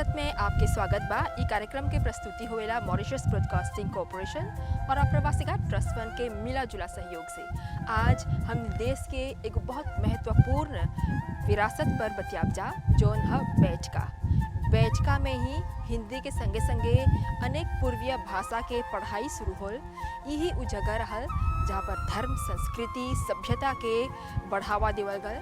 खिदमत में आपके स्वागत बा। ई कार्यक्रम के प्रस्तुति होवेला मॉरिशस ब्रॉडकास्टिंग कॉरपोरेशन और प्रवासिका ट्रस्ट फंड के मिला जुला सहयोग से। आज हम देश के एक बहुत महत्वपूर्ण विरासत पर बतियाब जा जोन है बैचका। बैचका में ही हिंदी के संगे संगे अनेक पूर्वीय भाषा के पढ़ाई शुरू होल। यही उ जगह रहल जहाँ पर धर्म, संस्कृति, सभ्यता के बढ़ावा देवल गल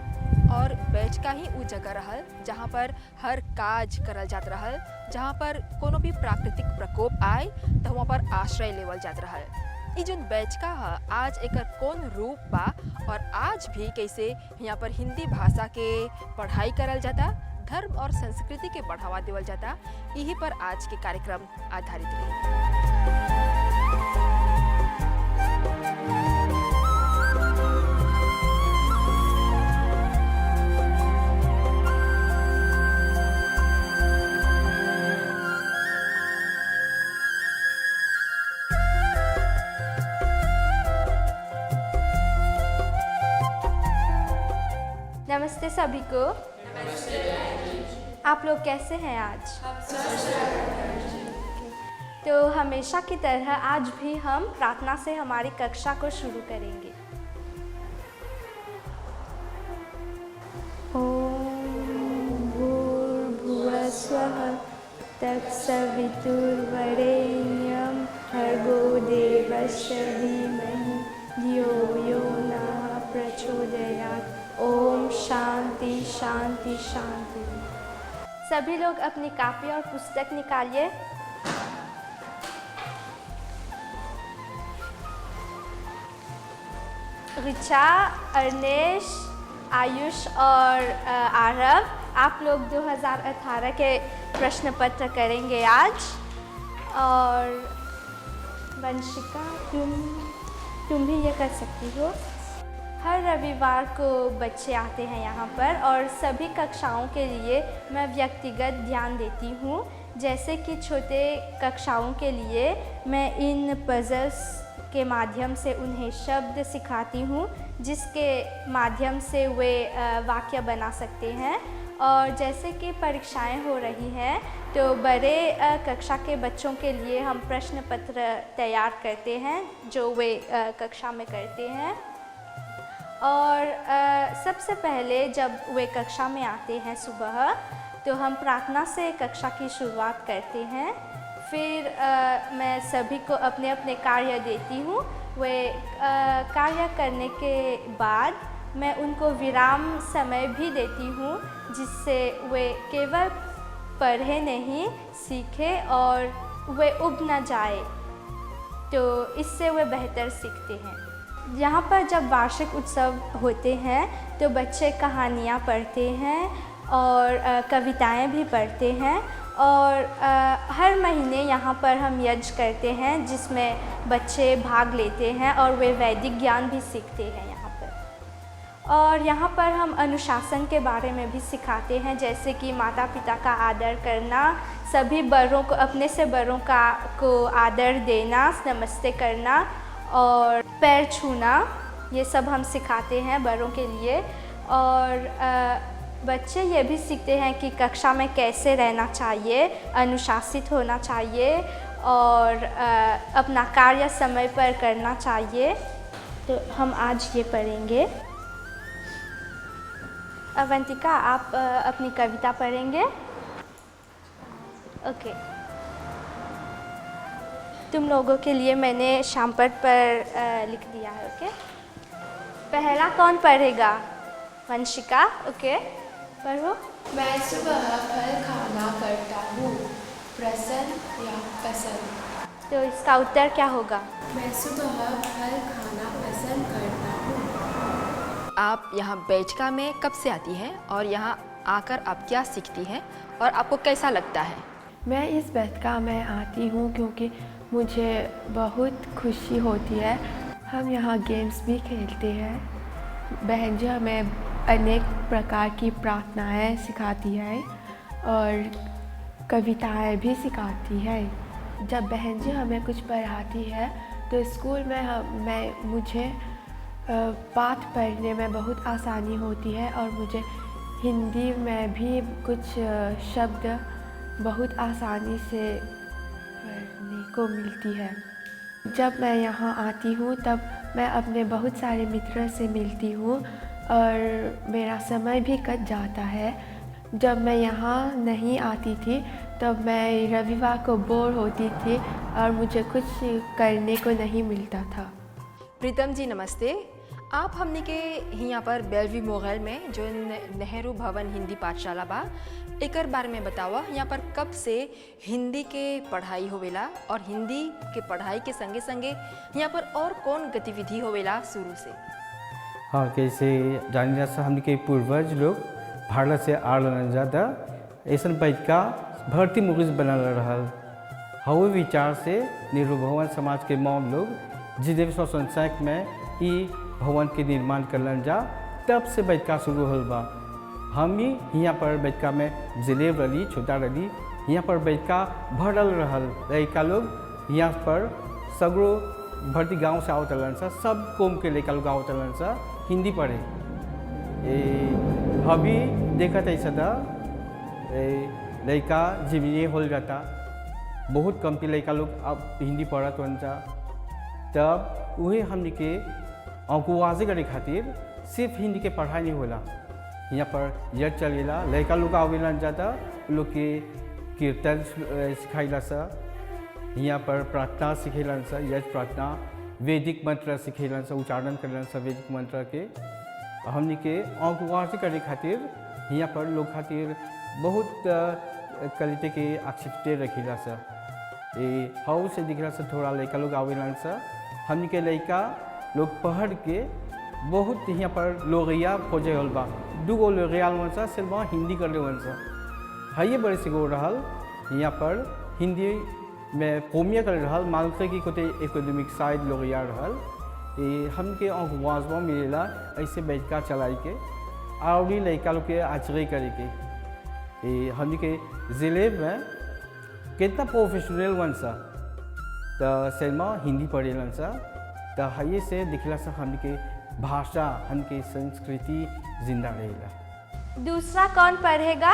और बैचका ही उ जगह रहल जहाँ पर हर काज करल जात रहल, जहाँ पर कोनो भी प्राकृतिक प्रकोप आए तो वहाँ पर आश्रय लेवल जात रहल। ई जोन बैचका है आज एकर कौन रूप बा और आज भी कैसे यहाँ पर हिंदी भाषा के पढ़ाई करल जाता, धर्म और संस्कृति के बढ़ावा देवल जाता, यही पर आज के कार्यक्रम आधारित रही। नमस्ते सभी को। नमस्ते। आप लोग कैसे हैं आज? तो हमेशा की तरह आज भी हम प्रार्थना से हमारी कक्षा को शुरू करेंगे। ओम भूर्भुवः स्वः तत्सवितुर्वरेण्यं भर्गो देवस्य धीमहि धियो यो नः प्रचोदयात्। ओम शांति शांति शांति। सभी लोग अपनी कॉपी और पुस्तक निकालिए। ऋचा, अर्नेश, आयुष और आरव, आप लोग 2018 के प्रश्न पत्र करेंगे आज। और वंशिका, तुम भी ये कर सकती हो। हर रविवार को बच्चे आते हैं यहाँ पर और सभी कक्षाओं के लिए मैं व्यक्तिगत ध्यान देती हूँ। जैसे कि छोटे कक्षाओं के लिए मैं इन पजल्स के माध्यम से उन्हें शब्द सिखाती हूँ जिसके माध्यम से वे वाक्य बना सकते हैं। और जैसे कि परीक्षाएं हो रही हैं तो बड़े कक्षा के बच्चों के लिए हम प्रश्न पत्र तैयार करते हैं जो वे कक्षा में करते हैं। और सबसे पहले जब वे कक्षा में आते हैं सुबह तो हम प्रार्थना से कक्षा की शुरुआत करते हैं। फिर मैं सभी को अपने अपने कार्य देती हूँ। वे कार्य करने के बाद मैं उनको विराम समय भी देती हूँ जिससे वे केवल पढ़े नहीं सीखे और वे उब न जाए, तो इससे वे बेहतर सीखते हैं। यहाँ पर जब वार्षिक उत्सव होते हैं तो बच्चे कहानियाँ पढ़ते हैं और कविताएं भी पढ़ते हैं। और हर महीने यहाँ पर हम यज्ञ करते हैं जिसमें बच्चे भाग लेते हैं और वे वैदिक ज्ञान भी सीखते हैं यहाँ पर। और यहाँ पर हम अनुशासन के बारे में भी सिखाते हैं, जैसे कि माता पिता का आदर करना, सभी बड़ों को, अपने से बड़ों को आदर देना, नमस्ते करना और पैर छूना, ये सब हम सिखाते हैं बड़ों के लिए। और बच्चे ये भी सीखते हैं कि कक्षा में कैसे रहना चाहिए, अनुशासित होना चाहिए और अपना कार्य समय पर करना चाहिए। तो हम आज ये पढ़ेंगे। अवंतिका, आप अपनी कविता पढ़ेंगे। ओके। तुम लोगों के लिए मैंने शामपट पर लिख दिया है। ओके। पहला कौन पढ़ेगा? वंशिका। ओके, पढ़ो। मैं सुबह फल खाना करता हूँ, प्रसन्न या पसंद? तो इसका उत्तर क्या होगा? मैं सुबह फल खाना पसंद करता हूँ। आप यहाँ बैचका में कब से आती हैं और यहाँ आकर आप क्या सीखती हैं और आपको कैसा लगता है? मैं इस बैठका में आती हूँ क्योंकि मुझे बहुत खुशी होती है। हम यहाँ गेम्स भी खेलते हैं। बहन जी हमें अनेक प्रकार की प्रार्थनाएं सिखाती है और कविताएं भी सिखाती है। जब बहन जी हमें कुछ पढ़ाती है तो स्कूल में मुझे बात पढ़ने में बहुत आसानी होती है और मुझे हिंदी में भी कुछ शब्द बहुत आसानी से पढ़ने को मिलती है। जब मैं यहाँ आती हूँ तब मैं अपने बहुत सारे मित्रों से मिलती हूँ और मेरा समय भी कट जाता है। जब मैं यहाँ नहीं आती थी तब मैं रविवार को बोर होती थी और मुझे कुछ करने को नहीं मिलता था। प्रीतम जी नमस्ते। आप हमने के यहाँ पर बेलवी मोगल में जो नेहरू भवन हिंदी पाठशाला बा एकर बारे में बतावा। यहाँ पर कब से हिंदी के पढ़ाई होवेला और हिंदी के पढ़ाई के संगे संगे यहाँ पर और कौन गतिविधि होवेला शुरू से? हाँ, कैसे जानी जा हमने के पूर्वज लोग भारत से आलन ज़्यादा ऐसा बैठ का भर्ती मुगज बना रहल। हवे विचार से नेहरू भवन समाज के मॉम लोग जिदे संसाक में ई भवन के निर्माण करलन जा तब से बैठका शुरू होल बा। हम ही यहाँ पर बैठका में जिलेब रही छोटा रही यहाँ पर बैठका भरल रहल। लड़का लोग यहाँ पर सगरो भर्ती गांव से आवतलन सा, सब कौम के लड़का लोग आवतलन सा हिंदी पढ़े। अभी देखा था ऐसा था लड़का जीवनी हो जाता, बहुत कम के लड़का लोग अब हिंदी पढ़त वन जा। तब वही हमने के अंकुवाजी करे खातिर सिर्फ हिंदी के पढ़ाई नहीं होला। यहाँ पर यज्ञ चलेला, लड़का लोग आवेला जाता, लोग के कीर्तन सिखाइला सा, यहाँ पर प्रार्थना सिखेला सा, यज्ञ प्रार्थना, वैदिक मंत्र सिखेला सा, उच्चारण करलन सा वैदिक मंत्र के। हमने के अंकुवाजी करे खातिर यहाँ पर लोग खातिर बहुत क्वालिटी के एक्टिविटी रखीला सा। हाउ से दिखला सा थोड़ा लड़का लोग आवेला सा, हमने के लड़का लोग पढ़ के बहुत यहाँ पर लोगिया खोजे होल बा। दूगो लोगियाल वन सा सिर्फ हिंदी कर ले वन सा हाइए बड़े से गो रहल। यहाँ पर हिंदी में पोमिया कर रहल, मालूम की कोते एकेडमिक साइड लोगिया रहल। हमके अंकवाजवा मिलेला ऐसे बैठ का चलाई के आवड़ी लड़का लोग के आचरे करे के। हमने के ज़िले में कितना प्रोफेशनल वन सा तो सिर्मा हिंदी पढ़ेलन सा। तो हाइए से दिखला सा हमने के भाषा हमके संस्कृति जिंदा रहेला। दूसरा कौन पढ़ेगा?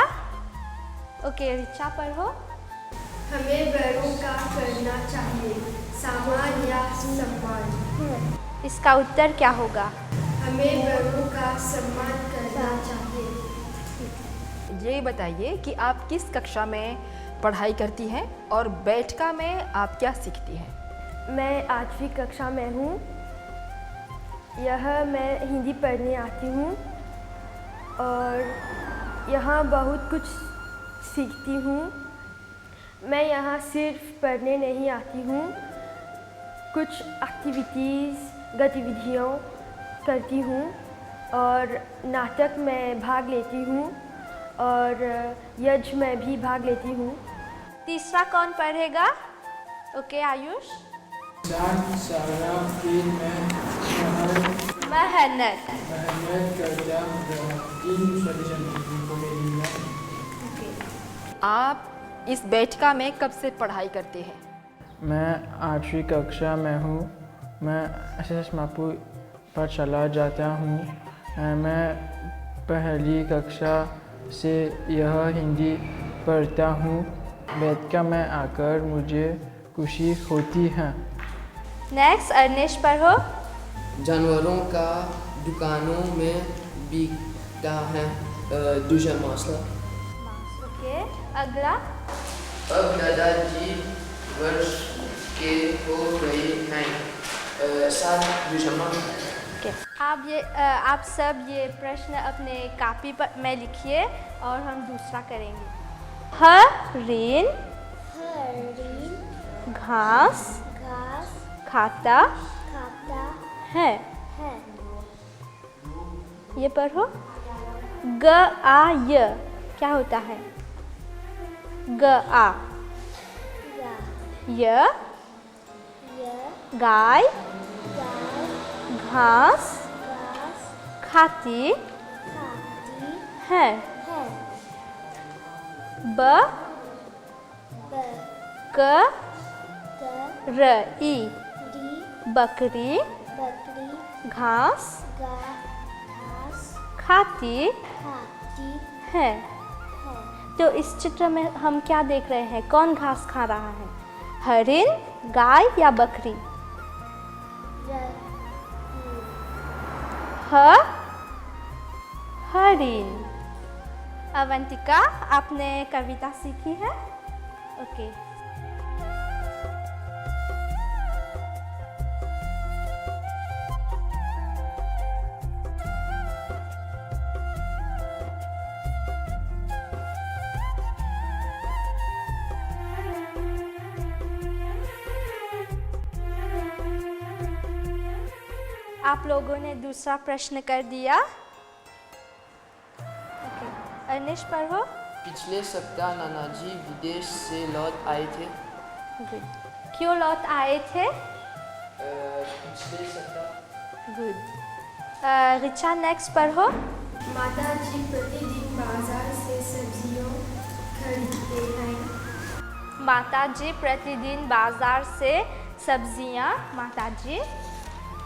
ओके, रिचा पढ़ो। हमें बड़ों का करना चाहिए सामान या सम्मान। इसका उत्तर क्या होगा? हमें बड़ों का सम्मान करना चाहिए। ये बताइए कि आप किस कक्षा में पढ़ाई करती हैं और बैठका में आप क्या सीखती हैं? मैं 8वीं कक्षा में हूँ। यह मैं हिंदी पढ़ने आती हूँ और यहाँ बहुत कुछ सीखती हूँ। मैं यहाँ सिर्फ पढ़ने नहीं आती हूँ, कुछ गतिविधियों करती हूँ और नाटक में भाग लेती हूँ और यज्ञ में भी भाग लेती हूँ। तीसरा कौन पढ़ेगा? ओके, आयुष। सारा दिन मेहनत करता आप इस बैठका में कब से पढ़ाई करते हैं? मैं 8वीं कक्षा में हूँ। मैं एसएस मापू पाठशाला जाता हूँ। मैं पहली कक्षा से यह हिंदी पढ़ता हूँ। बैठका में आकर मुझे खुशी होती है। नेक्स्ट, अर्नेश पढ़ो। जानवरों का दुकानों में बिकता है दूसरा मसला। ओके, अगला। अब दादाजी वर्ष के हो गए हैं 7 दिसंबर। आप सब ये प्रश्न अपने कॉपी पर में लिखिए और हम दूसरा करेंगे। हरिण घास खाता है। ये पढ़ो। ग आ य क्या होता है? ग आ य गाय घास खाती है। ब क र ई बकरी घास खाती है। तो इस चित्र में हम क्या देख रहे हैं? कौन घास खा रहा है? हरिन, गाय या बकरी? हरिन। अवंतिका, आपने कविता सीखी है? ओके। आप लोगों ने दूसरा प्रश्न कर दिया। ओके, अनिश पढ़ो। पिछले सप्ताह नाना जी विदेश से लौट आए थे। गुड। क्यों लौट आए थे? पिछले सप्ताह। गुड। रिचा नेक्स्ट पढ़ो। माता जी प्रतिदिन बाजार से सब्जियों खरीदते हैं। माता जी प्रतिदिन बाजार से सब्जियां, माता जी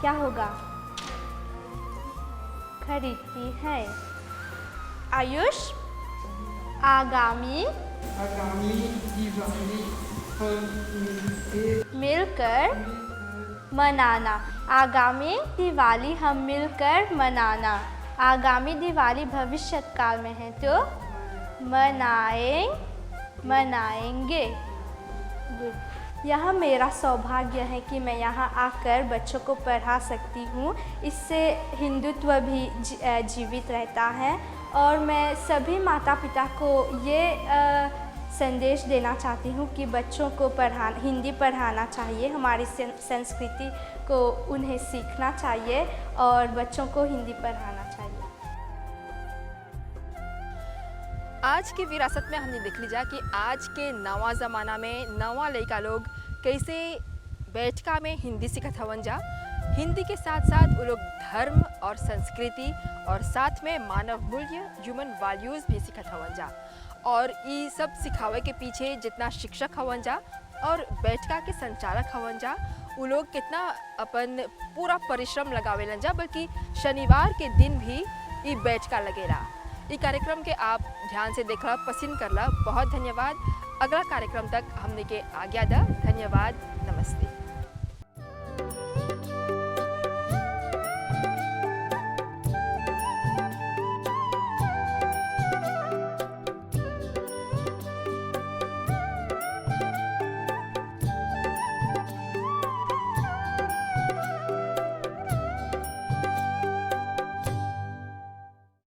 क्या होगा? खरीदती है। आयुष, आगामी दिवाली मिलकर मनाना। आगामी दिवाली हम मिलकर मनाना। आगामी दिवाली भविष्य काल में है तो मनाएंगे। गुड। यह मेरा सौभाग्य है कि मैं यहाँ आकर बच्चों को पढ़ा सकती हूँ। इससे हिंदुत्व भी जीवित रहता है और मैं सभी माता पिता को ये संदेश देना चाहती हूँ कि बच्चों को हिंदी पढ़ाना चाहिए। हमारी संस्कृति को उन्हें सीखना चाहिए और बच्चों को हिंदी पढ़ाना चाहिए। आज की विरासत में हमने देख लिया कि आज के नवा ज़माना में नवा लड़का लोग कैसे बैठका में हिंदी सीखत हवन जा। हिंदी के साथ साथ वो लोग धर्म और संस्कृति और साथ में मानव मूल्य, ह्यूमन वैल्यूज़ भी सीखत हवन जा। और ये सब सिखावे के पीछे जितना शिक्षक हवन जा और बैठका के संचालक हवन जा, वो लोग कितना अपन पूरा परिश्रम लगावेलन जा, बल्कि शनिवार के दिन भी ये बैठका लगेला। ये कार्यक्रम के आप ध्यान से देखला, पसंद करला, बहुत धन्यवाद। अगला कार्यक्रम तक हमने के आज्ञा दा। धन्यवाद, नमस्ते।